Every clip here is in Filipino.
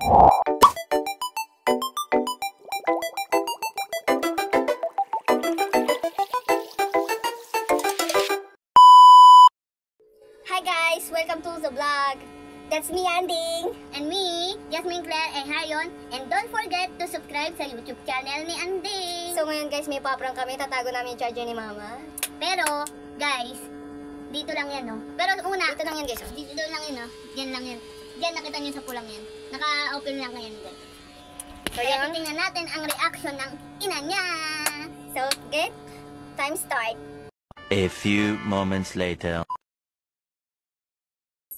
Hi guys! Welcome to the vlog! That's me, Anding! And me, Jasmine Claire and Harion. And don't forget to subscribe sa YouTube channel ni Anding. So ngayon guys, may paprang kami. Tatago namin yung charger ni Mama. Pero, guys, dito lang yan, no? Pero una, Dito lang yan guys. dito lang yan, no? Diyan lang yan. Diyan nakita niyo sa pulang yan. Naka-open lang yan, guys. So Kaya yun. titingnan natin ang reaction ng ina niya. So, get time start. A few moments later.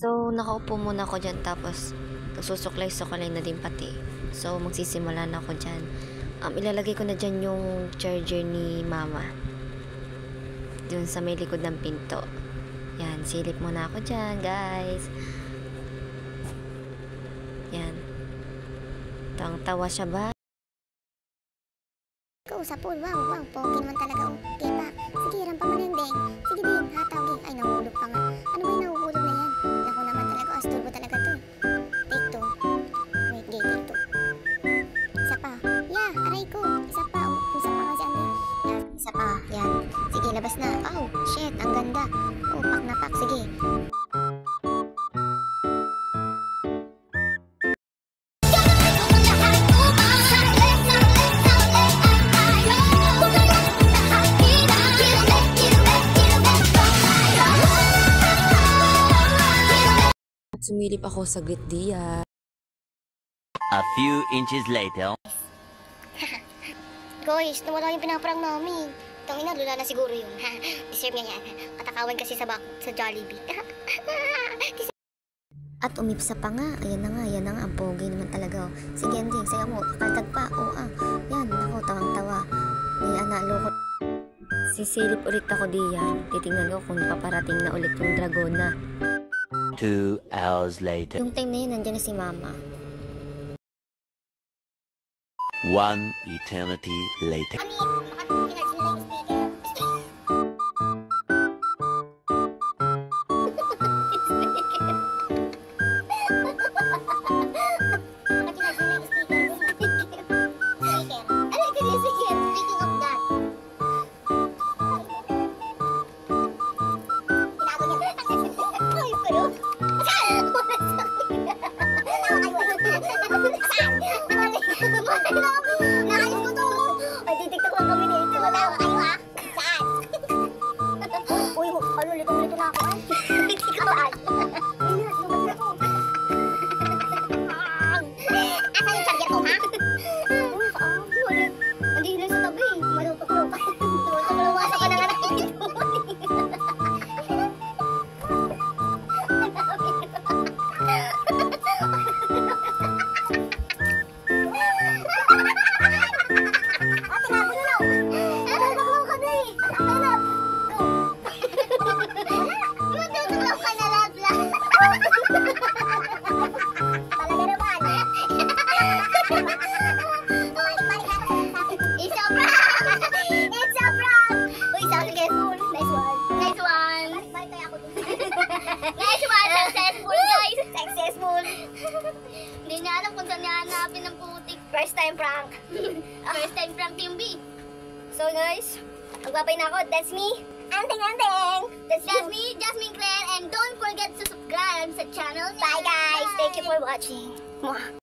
So, nakaupo muna ako dyan, tapos susuklay-suklay na din pati. So, magsisimula na ako dyan. Ilalagay ko na dyan yung charger ni Mama. Dun sa may likod ng pinto. Yan, silip muna ako dyan, guys. Yan. Tawang-tawa siya ba? Ikaw sa pool, wow, pogi naman talaga. Okay pa. Sige, rampa manendeng. Sige din, hataw din. Ay, nahulog pa nga. Ano ba yung nahuhulog na yan? Naku naman talaga, asturbo talaga to. Take two. Wait, gay, take two. Isa pa. Yeah, aray ko. Isa pa. Isa pa kasi andi. Yeah, isa pa. Yan. Sige, labas na. Oh, shit, ang ganda. Oh, pak na pak. Sige. Sumilip ako sa Dia. A few inches later. Guys, nawala yung pinaparang namin. Tangina, lula na siguro yun. Deserve niya yan. Katakawan kasi sa Jollibee. At umipsa pa nga. Ayan na nga. Ang pogi naman talaga. Sige, Anding, saya mo. Kaltag pa. Yan, ako, tawang-tawa. Diyan na, lukot. Sisilip ulit ako diyan. Titingnan ko kung paparating na ulit yung Dragona. 2 hours later. Yung time na yun, nandyan na si Mama. 1 eternity later. Nakayos ko to! Ay, titiktok lang kami nito. Matawa kayo ha? Saan? Uy, ano, litong-lito na ako. Hindi ko alam. Lumad na ko. Asan yung charger ko, ha? Hindi na sa tabi. Malutok-lutok. Tumasak ka na nga na ito. Hindi na alam kung saan nahanapin ng putik. First time prank. First time prank Team B. So guys, magbabay na ako. That's me, Anding. That's That's me, Jasmine Claire. And don't forget to subscribe sa channel niya. Bye guys. Thank you for watching. Mwah.